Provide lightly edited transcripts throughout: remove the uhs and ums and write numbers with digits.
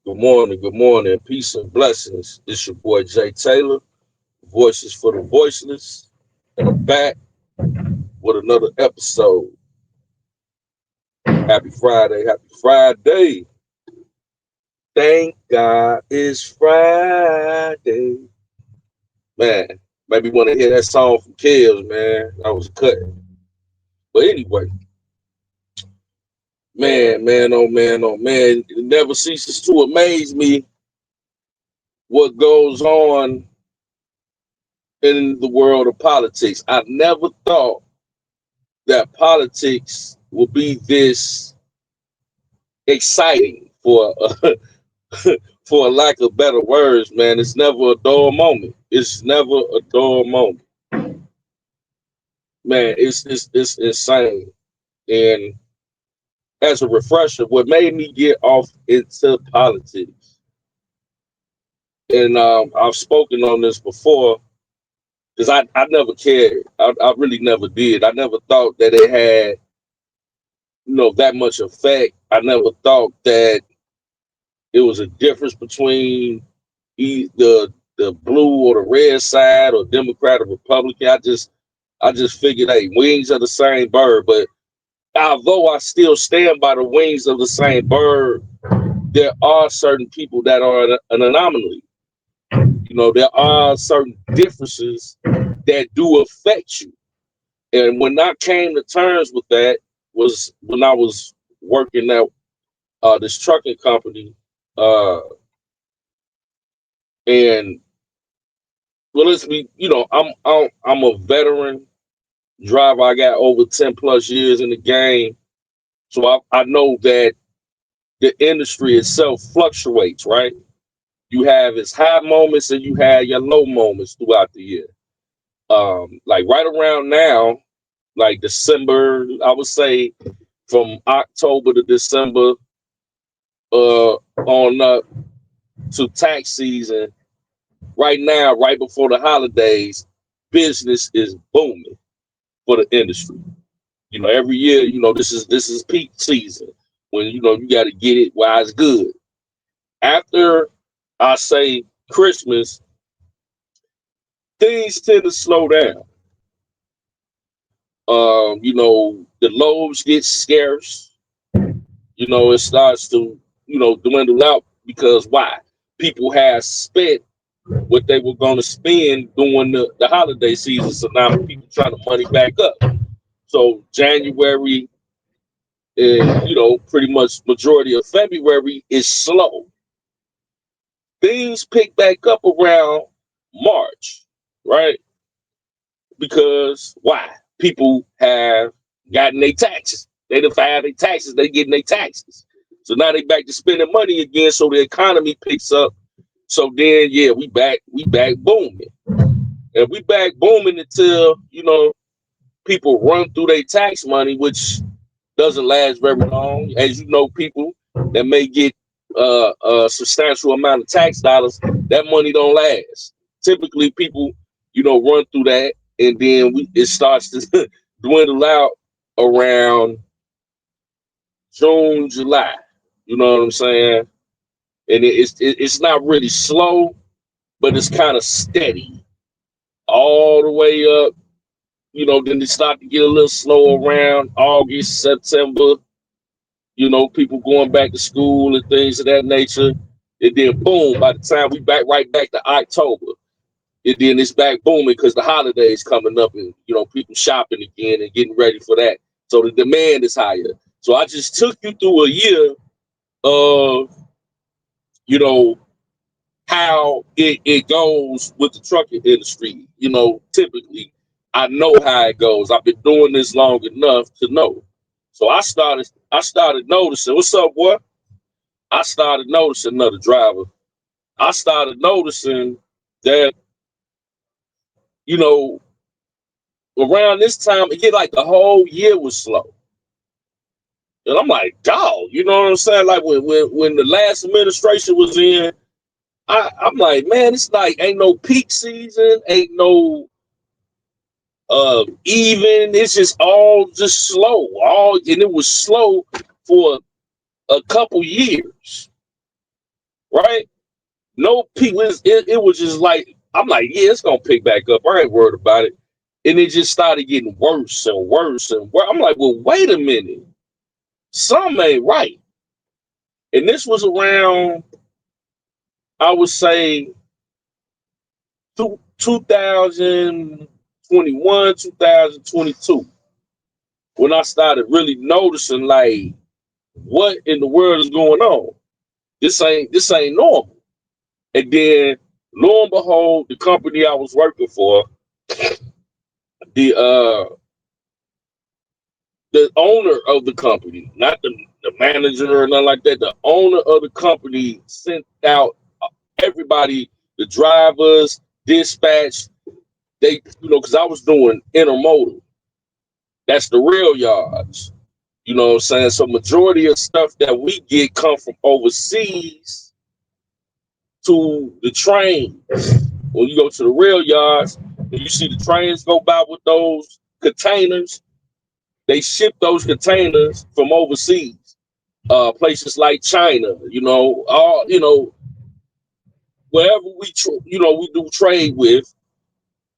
Good morning. Peace and blessings. It's your boy Jay Taylor, Voices for the Voiceless, and I'm back with another episode. Happy Friday. Happy Friday. Thank God it's Friday. Man, maybe want to hear that song from Kells, man. That was cut. But anyway, oh man. It never ceases to amaze me what goes on in the world of politics. I never thought that politics will be this exciting for a lack of better words, man. It's never a dull moment. It's never a dull moment, man. It's insane. And as a refresher, what made me get off into politics, and I've spoken on this before, because I never cared. I really never did. I never thought that it had that much effect. I never thought that it was a difference between the blue or the red side or Democrat or Republican. I just figured, hey, wings are the same bird. But although I still stand by the wings of the same bird, there are certain people that are an anomaly. There are certain differences that do affect you. And when I came to terms with that was when I was working at this trucking company, uh, and well, let's be, I'm a veteran driver. I got over 10 plus years in the game. So I know that the industry itself fluctuates, right? You have its high moments and you have your low moments throughout the year. Like right around now, like December, I would say from October to December, on up to tax season, right now, right before the holidays, business is booming for the industry. Every year, this is peak season when you got to get it while it's good. After I say Christmas, things tend to slow down. The loaves get scarce. It starts to dwindle out because why? People have spent what they were going to spend during the holiday season, so now people trying to money back up. So January and pretty much majority of February is slow. Things pick back up around March, right? Because why? People have gotten their taxes. They done filed their taxes. They getting their taxes. So now they back to spending money again. So the economy picks up. So then, yeah, we back booming, and we back booming until people run through their tax money, which doesn't last very long. As you know, people that may get a substantial amount of tax dollars, that money don't last. Typically, people, run through that, and then it starts to dwindle out around June, July. You know what I'm saying? And it's not really slow, but it's kind of steady all the way up. Then they start to get a little slow around August, September. People going back to school and things of that nature. And then boom, by the time we right back to October, and then it's back booming because the holidays coming up and people shopping again and getting ready for that. So the demand is higher. So I just took you through a year of you know how it goes with the trucking industry. Typically I know how it goes. I've been doing this long enough to know. So I started noticing, what's up, boy? I started noticing another driver. I started noticing that, you know, around this time, it get like the whole year was slow. And I'm like, dog, you know what I'm saying? Like when the last administration was in, I'm like, man, it's like ain't no peak season, ain't no even. It's just all just slow. And it was slow for a couple years. right? No people. It was just like I'm like, yeah, it's gonna pick back up. I ain't worried about it. And it just started getting worse and worse and worse. I'm like, well, wait a minute, something ain't right. And this was around, I would say, 2021, 2022, when I started really noticing like what in the world is going on. This ain't normal. And then lo and behold, the company I was working for, the uh the owner of the company, not the manager or nothing like that, the owner of the company sent out everybody, the drivers, dispatch, they, because I was doing intermodal. That's the rail yards. You know what I'm saying? So majority of stuff that we get come from overseas to the train. When you go to the rail yards and you see the trains go by with those containers, they ship those containers from overseas. Places like China, all wherever we do trade with,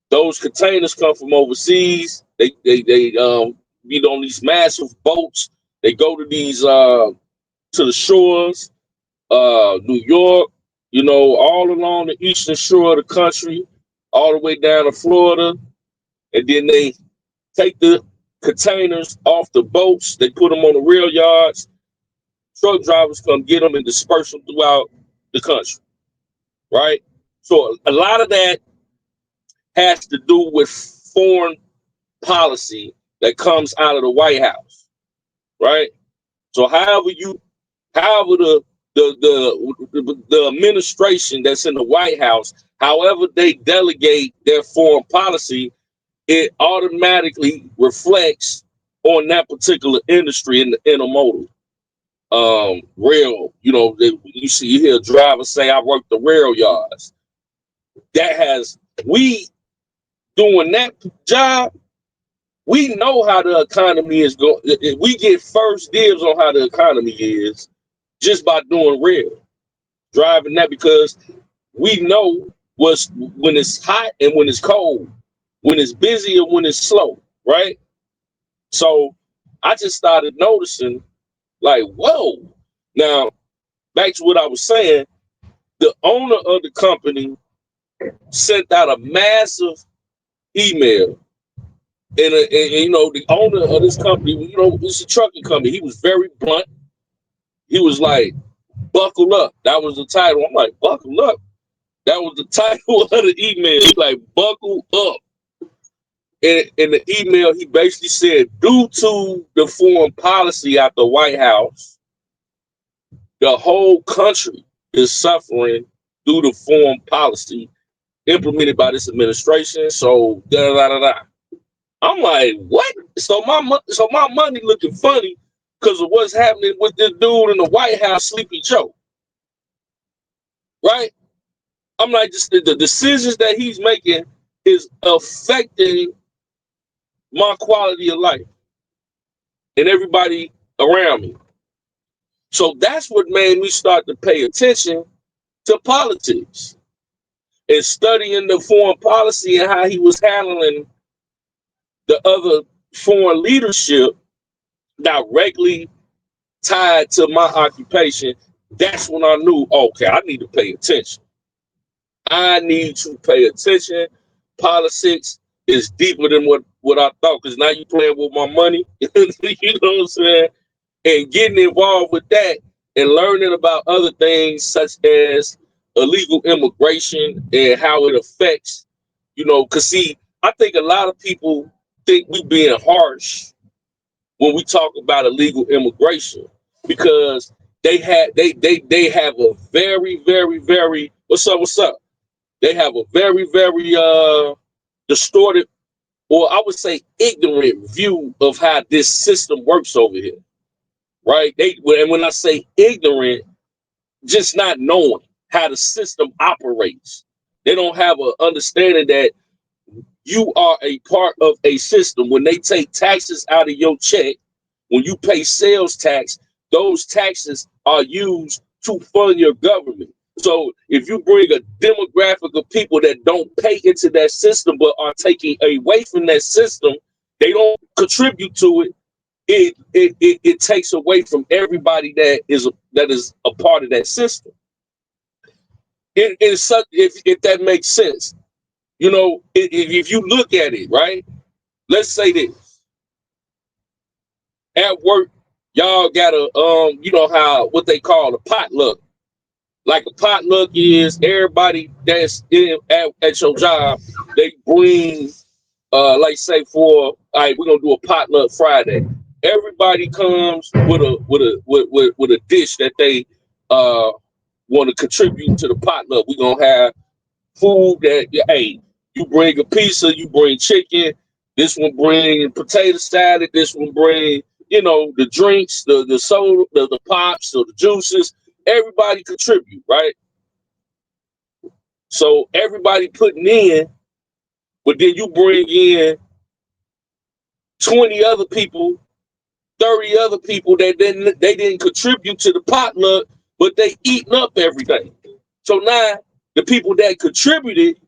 those containers come from overseas. They be on these massive boats. They go to these to the shores, New York, all along the eastern shore of the country, all the way down to Florida, and then they take the containers off the boats. They put them on the rail yards. Truck drivers come get them and disperse them throughout the country, right? So a lot of that has to do with foreign policy that comes out of the White House, right? So however the administration that's in the White House, however they delegate their foreign policy, it automatically reflects on that particular industry in the intermodal rail. You hear a driver say, "I work the rail yards." That has we doing that job. We know how the economy is going. We get first dibs on how the economy is just by doing rail driving that, because we know what's when it's hot and when it's cold, when it's busy and when it's slow, right? So I just started noticing, like, whoa. Now, back to what I was saying, the owner of the company sent out a massive email. And the owner of this company, it's a trucking company. He was very blunt. He was like, buckle up. That was the title. I'm like, buckle up. That was the title of the email. He's like, buckle up. And in the email, he basically said, due to the foreign policy at the White House, the whole country is suffering due to foreign policy implemented by this administration. So da da da da. I'm like, what? So my money looking funny because of what's happening with this dude in the White House, Sleepy Joe, right? I'm like, just the decisions that he's making is affecting my quality of life and everybody around me. So that's what made me start to pay attention to politics and studying the foreign policy and how he was handling the other foreign leadership directly tied to my occupation. That's when I knew, okay, I need to pay attention. I need to pay attention. Politics is deeper than what I thought, because now you playing with my money. You know what I'm saying? And getting involved with that and learning about other things such as illegal immigration and how it affects, because see, I think a lot of people think we being harsh when we talk about illegal immigration, because they have a very, very, very, what's up? They have a very, very distorted, or I would say ignorant view of how this system works over here. Right? And when I say ignorant, just not knowing how the system operates. They don't have an understanding that you are a part of a system. When they take taxes out of your check, when you pay sales tax, those taxes are used to fund your government. So if you bring a demographic of people that don't pay into that system but are taking away from that system, they don't contribute to it. It takes away from everybody that is a part of that system. It's such, if that makes sense. If you look at it, right? Let's say this. At work, y'all got a how what they call a potluck. Like a potluck is everybody that's at your job, they bring like say for all right, we're gonna do a potluck Friday. Everybody comes with a dish that they uh want to contribute to the potluck. We're gonna have food that, hey, you bring a pizza, you bring chicken, this one bring potato salad, this one bring, the drinks, the soda, the pops, or the juices. Everybody contribute, right? So everybody putting in, but then you bring in 20 other people, 30 other people that they didn't contribute to the potluck, but they eating up everything. So now the people that contributed,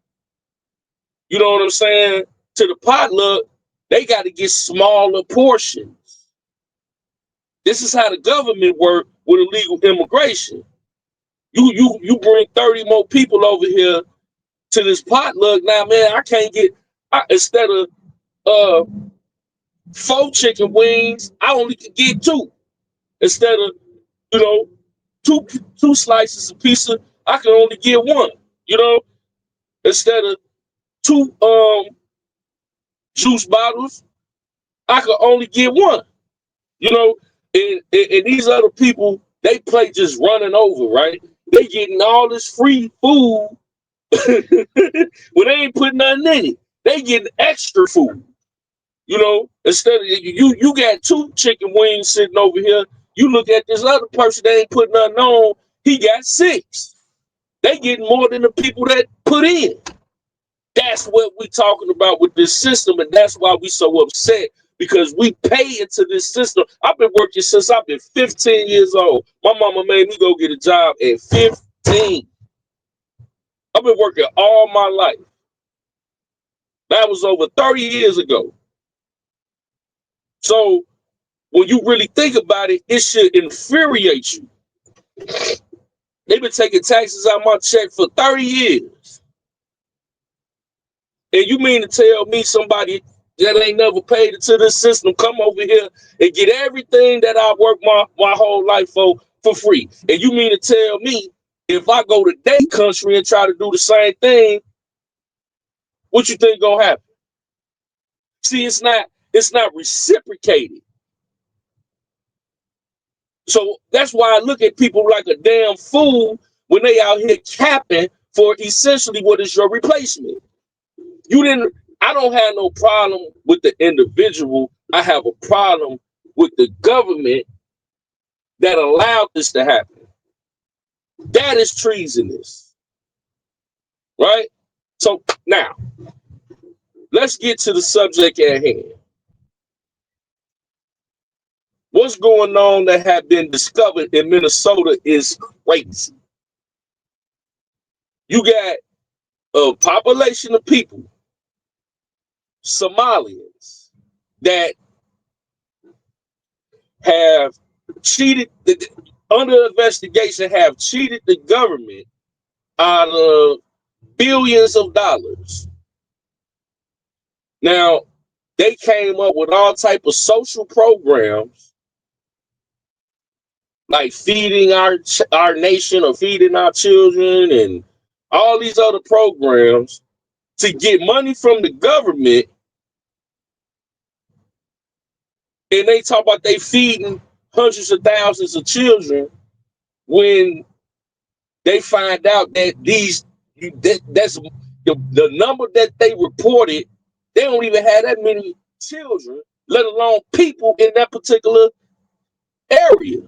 you know what I'm saying, to the potluck, they got to get smaller portions. This is how the government work with illegal immigration. You bring 30 more people over here to this potluck. Now, man, I can't get instead of uh 4 chicken wings, I only can get 2. Instead of, you know, two slices of pizza, I can only get 1. You know, instead of 2 juice bottles, I could only get 1. You know, and these other people, they play just running over, right? They getting all this free food when they ain't putting nothing in it. They getting extra food. You know, instead of you got 2 chicken wings sitting over here. You look at this other person that ain't putting nothing on. He got 6. They getting more than the people that put in. That's what we talking about with this system, and that's why we so upset, because we pay into this system. I've been working since I've been 15 years old. My mama made me go get a job at 15. I've been working all my life. That was over 30 years ago. So when you really think about it, it should infuriate you. They've been taking taxes out my check for 30 years. And you mean to tell me somebody that ain't never paid into this system come over here and get everything that I worked my whole life for free? And you mean to tell me if I go to their country and try to do the same thing, what you think gonna happen? See, it's not reciprocated. So that's why I look at people like a damn fool when they out here capping for essentially what is your replacement. I don't have no problem with the individual. I have a problem with the government that allowed this to happen. That is treasonous, right? So now, let's get to the subject at hand. What's going on that have been discovered in Minnesota is crazy. You got a population of people, Somalians, that have cheated, under investigation, have cheated the government out of billions of dollars. Now, they came up with all type of social programs like feeding our nation or feeding our children and all these other programs to get money from the government. And they talk about they feeding hundreds of thousands of children when they find out that that's the number that they reported. They don't even have that many children, let alone people in that particular area.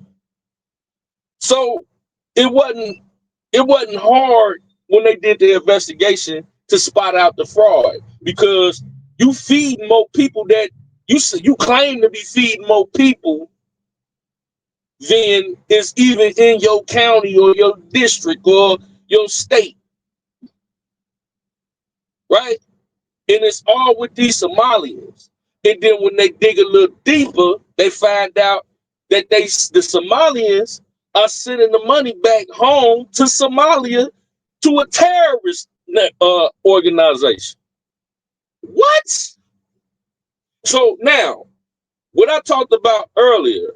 So it wasn't hard when they did the investigation to spot out the fraud, because you feed more people that you claim to be feeding more people, than is even in your county or your district or your state, right? And it's all with these Somalians. And then when they dig a little deeper, they find out that the Somalians are sending the money back home to Somalia to a terrorist organization. What? So now, what I talked about earlier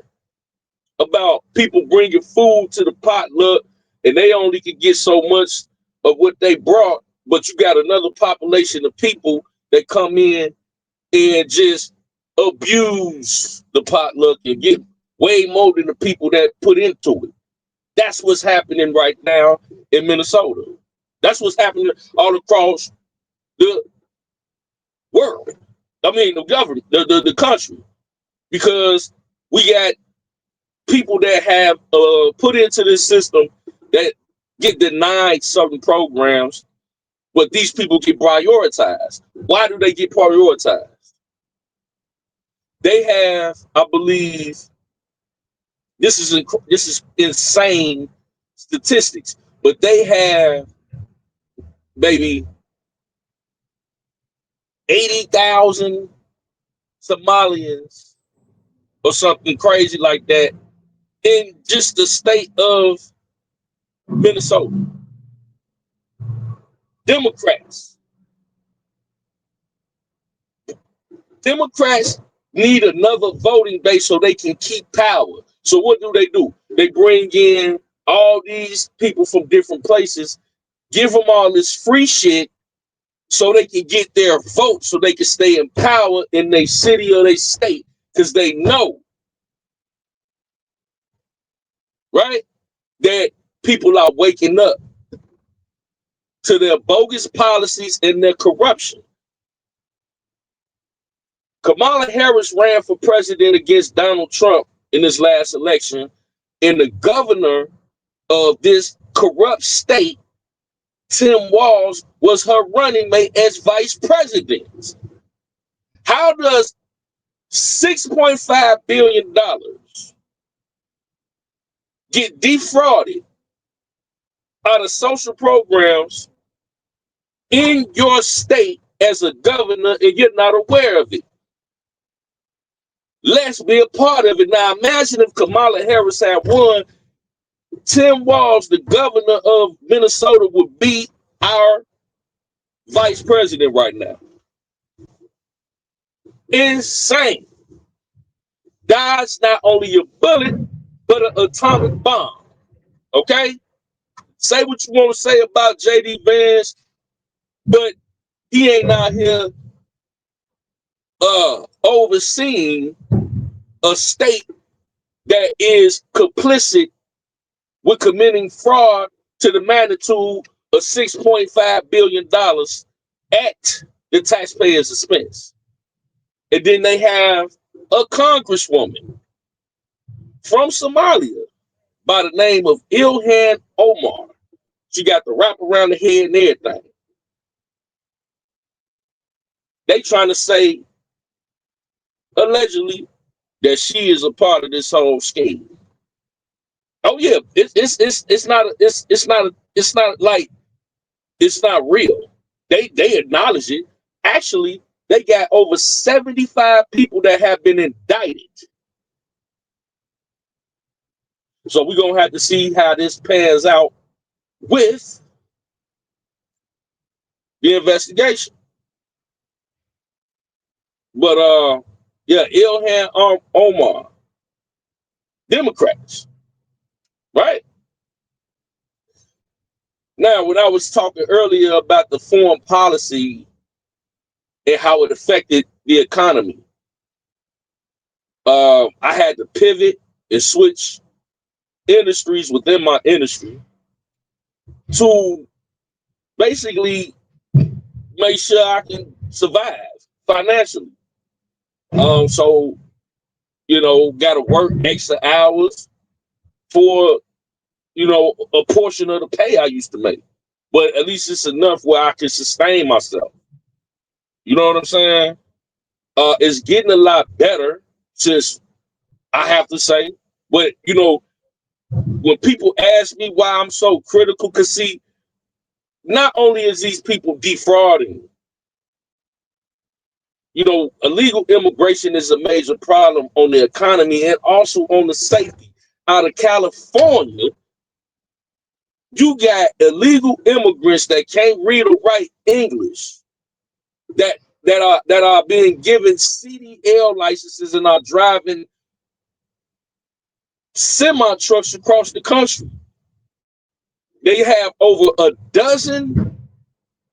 about people bringing food to the potluck and they only can get so much of what they brought, but you got another population of people that come in and just abuse the potluck and get way more than the people that put into it. That's what's happening right now in Minnesota. That's what's happening all across the world. I mean, the government, the country, because we got people that have put into this system that get denied certain programs, but these people get prioritized. Why do they get prioritized? They have, I believe, this is insane statistics, but they have maybe 80,000 Somalians or something crazy like that in just the state of Minnesota. Democrats need another voting base so they can keep power. So what do? They bring in all these people from different places, give them all this free shit so they can get their vote, so they can stay in power in their city or their state, because they know, right, that people are waking up to their bogus policies and their corruption. Kamala Harris ran for president against Donald Trump in this last election, and the governor of this corrupt state, Tim Walz, was her running mate as vice president. How does $6.5 billion get defrauded out of social programs in your state as a governor and you're not aware of it? Let's be a part of it. Now, imagine if Kamala Harris had won, Tim Walz, the governor of Minnesota, would be our vice president right now. Insane. Dodge not only a bullet, but an atomic bomb. Okay? Say what you want to say about J.D. Vance, but he ain't out here overseeing a state that is complicit with committing fraud to the magnitude of $6.5 billion at the taxpayers' expense. And then they have a congresswoman from Somalia by the name of Ilhan Omar. She got the wrap around the head and everything. They trying to say, allegedly, that she is a part of this whole scheme. Oh yeah, it's not real. They acknowledge it. Actually, they got over 75 people that have been indicted. So we're gonna have to see how this pans out with the investigation. But yeah, Ilhan Omar, Democrats, right? Now, when I was talking earlier about the foreign policy and how it affected the economy, I had to pivot and switch industries within my industry to basically make sure I can survive financially. So, got to work extra hours for, a portion of the pay I used to make. But at least it's enough where I can sustain myself. You know what I'm saying? It's getting a lot better, since I have to say, But you know, when people ask me why I'm so critical, because see, not only is these people defrauding, you know, illegal immigration is a major problem on the economy and also on the safety. Out of California, you got illegal immigrants that can't read or write English that are being given CDL licenses and are driving semi trucks across the country. They have over a dozen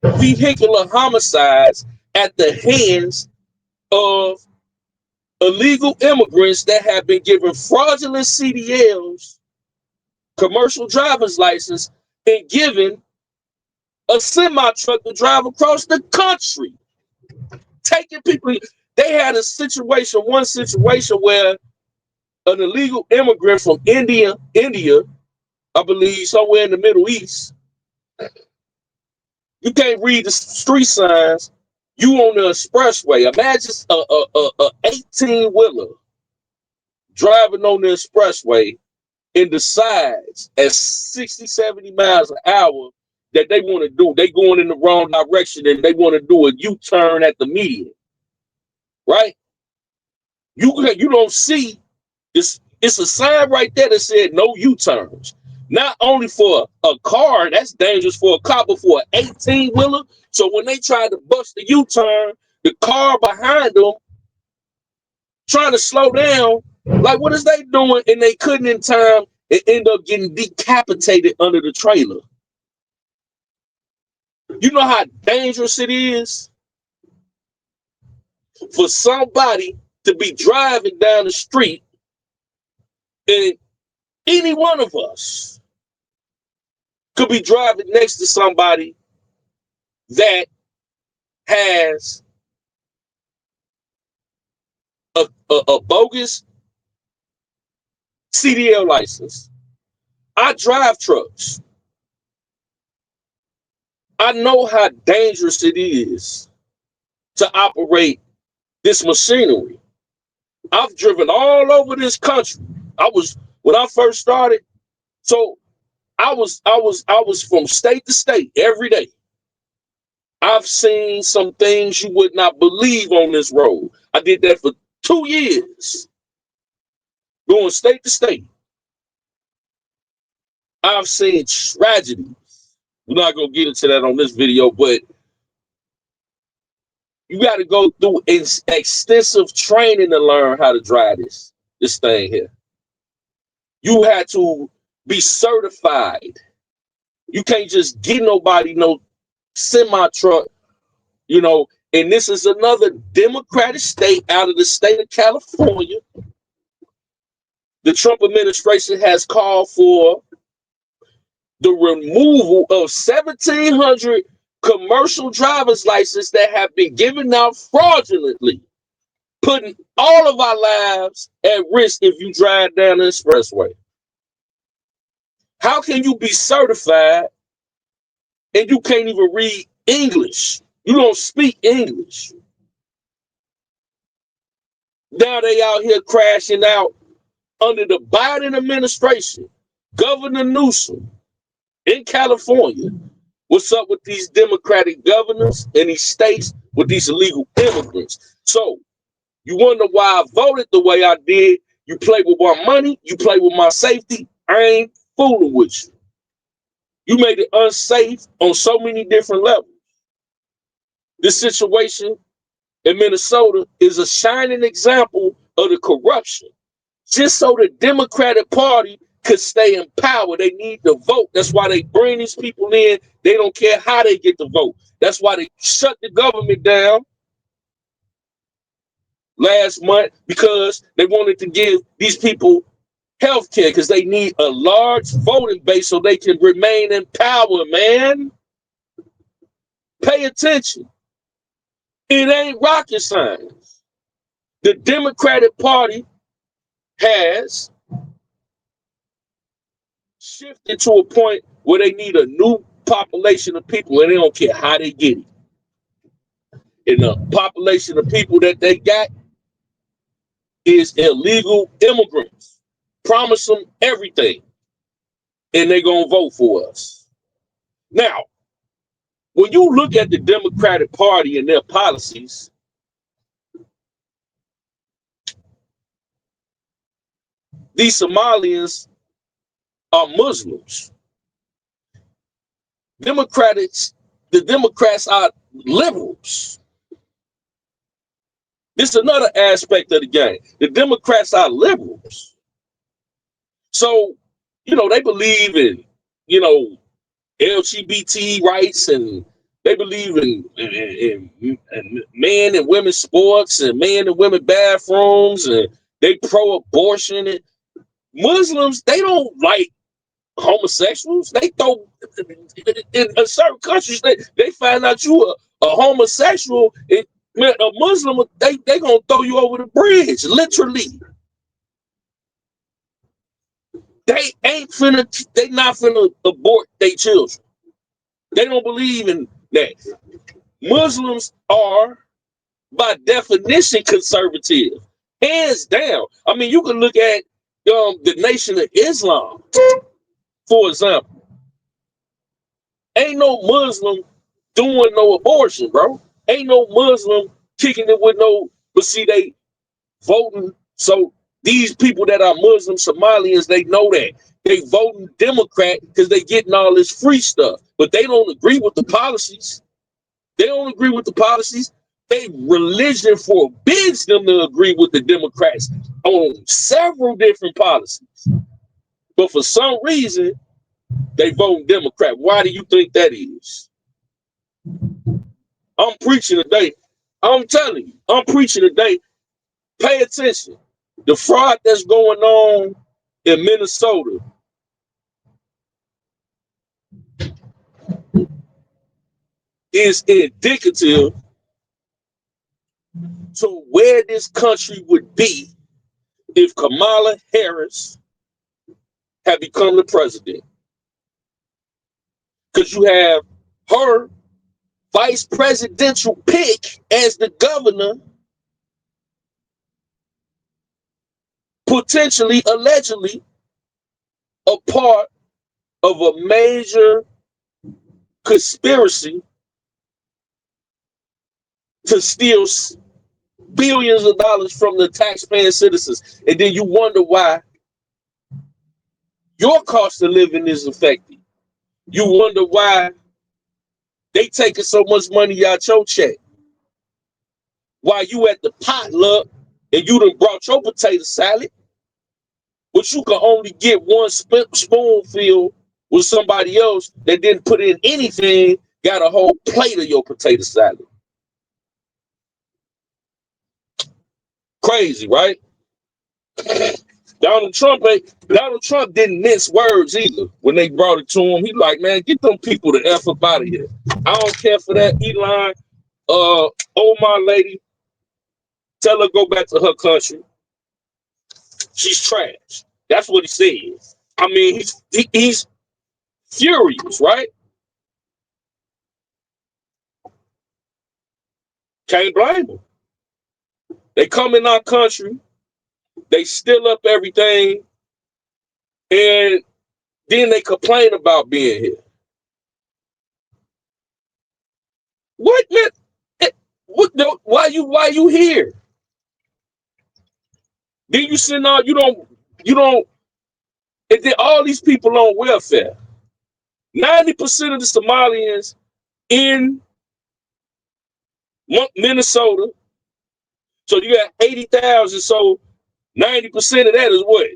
vehicular homicides at the hands of illegal immigrants that have been given fraudulent CDLs, commercial driver's license, and given a semi truck to drive across the country, taking people. They had one situation where an illegal immigrant from India, I believe, somewhere in the Middle East. You can't read the street signs. You on the expressway. Imagine a 18-wheeler driving on the expressway and decides at 60, 70 miles an hour that they want to do. They going in the wrong direction and they want to do a U-turn at the median. Right? You don't see this. It's a sign right there that said no U-turns. Not only for a car, that's dangerous for a car, but for an 18-wheeler. So when they try to bust the U-turn, the car behind them trying to slow down, like what is they doing? And they couldn't in time and end up getting decapitated under the trailer. You know how dangerous it is for somebody to be driving down the street, and any one of us could be driving next to somebody that has a bogus CDL license. I drive trucks. I know how dangerous it is to operate this machinery. I've driven all over this country. When I first started, so I was from state to state every day. I've seen some things you would not believe on this road. I did that for 2 years, going state to state. I've seen tragedies. We're not gonna get into that on this video, but you got to go through extensive training to learn how to drive this thing here. You had to be certified. You can't just get nobody no semi truck, you know. And this is another Democratic state out of the state of California. The Trump administration has called for the removal of 1,700 commercial driver's licenses that have been given out fraudulently, putting all of our lives at risk if you drive down the expressway. How can you be certified and you can't even read English? You don't speak English. Now they out here crashing out under the Biden administration. Governor Newsom in California. What's up with these Democratic governors in these states with these illegal immigrants? So you wonder why I voted the way I did. You play with my money, you play with my safety. I ain't fooling with you. You made it unsafe on so many different levels. This situation in Minnesota is a shining example of the corruption. Just so the Democratic Party could stay in power, they need the vote. That's why they bring these people in. They don't care how they get the vote. That's why they shut the government down last month, because they wanted to give these people health care because they need a large voting base so they can remain in power, man. Pay attention. It ain't rocket science. The Democratic Party has shifted to a point where they need a new population of people and they don't care how they get it. And the population of people that they got is illegal immigrants. promise them everything, and they're going to vote for us. Now, when you look at the Democratic Party and their policies, these Somalians are Muslims. The Democrats are liberals. This is another aspect of the game. The Democrats are liberals. So, they believe in, LGBT rights, and they believe in men and women's sports and men and women bathrooms, and they pro-abortion. And Muslims, they don't like homosexuals. They throw in certain countries, they find out you a homosexual, a Muslim, they gonna throw you over the bridge, literally. They not finna abort their children. They don't believe in that. Muslims are, by definition, conservative, hands down. I mean, you can look at the Nation of Islam, for example. Ain't no Muslim doing no abortion, bro. Ain't no Muslim kicking it with no, but see, they voting. So these people that are Muslim Somalians, they know that. They voting Democrat because they getting all this free stuff, but they don't agree with the policies. They don't agree with the policies. They religion forbids them to agree with the Democrats on several different policies. But for some reason, they vote Democrat. Why do you think that is? I'm preaching today. I'm telling you, I'm preaching today. Pay attention. The fraud that's going on in Minnesota is indicative to where this country would be if Kamala Harris had become the president. Because you have her vice presidential pick as the governor, potentially, allegedly, a part of a major conspiracy to steal billions of dollars from the taxpaying citizens. And then you wonder why your cost of living is affected. You wonder why they taking so much money out your check. Why you at the potluck and you done brought your potato salad, but you can only get one spoonful with somebody else that didn't put in anything, got a whole plate of your potato salad. Crazy, right? Donald Trump didn't mince words either when they brought it to him. He like, man, get them people the F up out of here. I don't care for that. Elon, old my lady, tell her go back to her country. She's trash. That's what he says. I mean, he's furious, right? Can't blame him. They come in our country, they steal up everything, and then they complain about being here. What, man? Why you here? Then you send out, you don't, and then all these people on welfare. 90% of the Somalians in Minnesota, so you got 80,000, so 90% of that is what?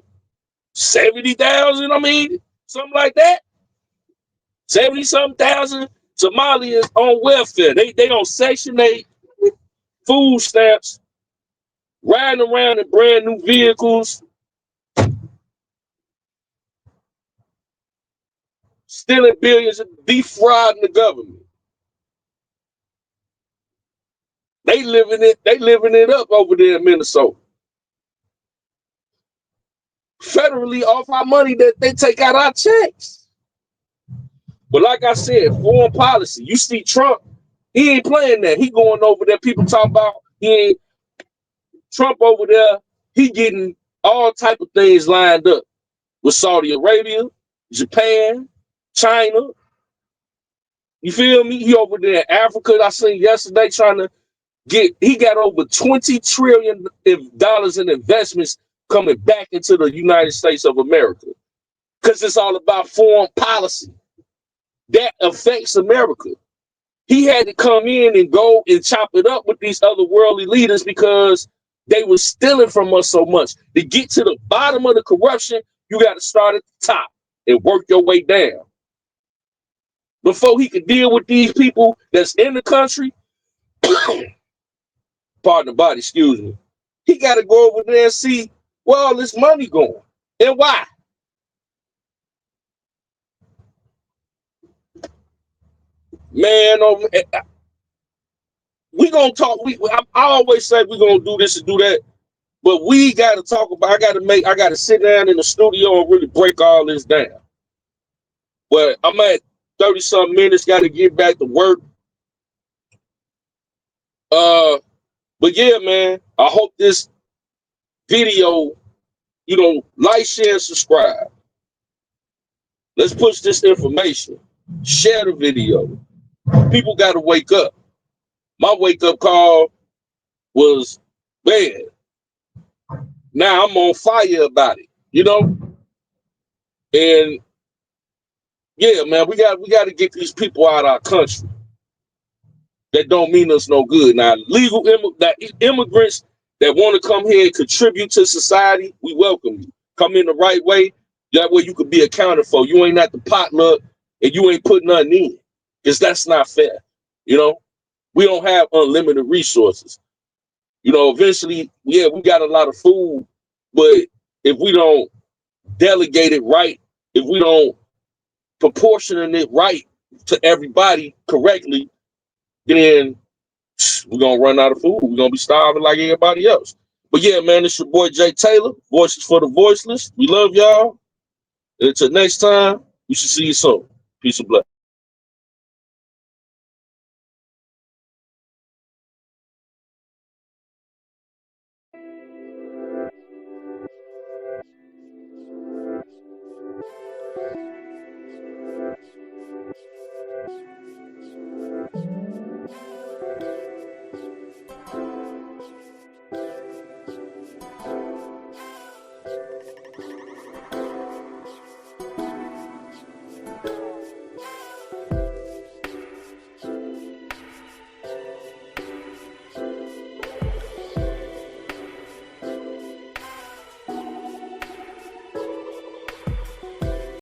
70,000, I mean, something like that. 70-something thousand Somalians on welfare. They on Section 8, food stamps, riding around in brand new vehicles, stealing billions, defrauding the government. They living it up over there in Minnesota. Federally off our money that they take out our checks. But like I said, foreign policy. You see Trump, he ain't playing that. He going over there. People talk about Trump over there. He getting all type of things lined up with Saudi Arabia, Japan, China. You feel me? He over there in Africa. I seen yesterday trying to he got over $20 trillion in investments coming back into the United States of America. Because it's all about foreign policy. That affects America. He had to come in and go and chop it up with these other worldly leaders because they were stealing from us so much. To get to the bottom of the corruption, you got to start at the top and work your way down. Before he could deal with these people that's in the country, pardon the body, excuse me, he got to go over there and see where all this money going and why. Man, oh, we gonna talk. I always say we gonna do this and do that, but we got to talk about. I got to sit down in the studio and really break all this down. But I'm at 30-something minutes. Got to get back to work. But yeah, man. I hope this video, like, share, and subscribe. Let's push this information. Share the video. People got to wake up. My wake-up call was, man, now I'm on fire about it, And yeah, man, we got to get these people out of our country that don't mean us no good. Now, immigrants that want to come here and contribute to society, we welcome you. Come in the right way. That way you could be accounted for. You ain't at the potluck and you ain't putting nothing in. Because that's not fair. We don't have unlimited resources. Eventually, yeah, we got a lot of food, but if we don't delegate it right, if we don't proportion it right to everybody correctly, then we're going to run out of food. We're going to be starving like everybody else. But yeah, man, it's your boy Jay Taylor, Voices for the Voiceless. We love y'all. And until next time, we should see you soon. Peace and blessings.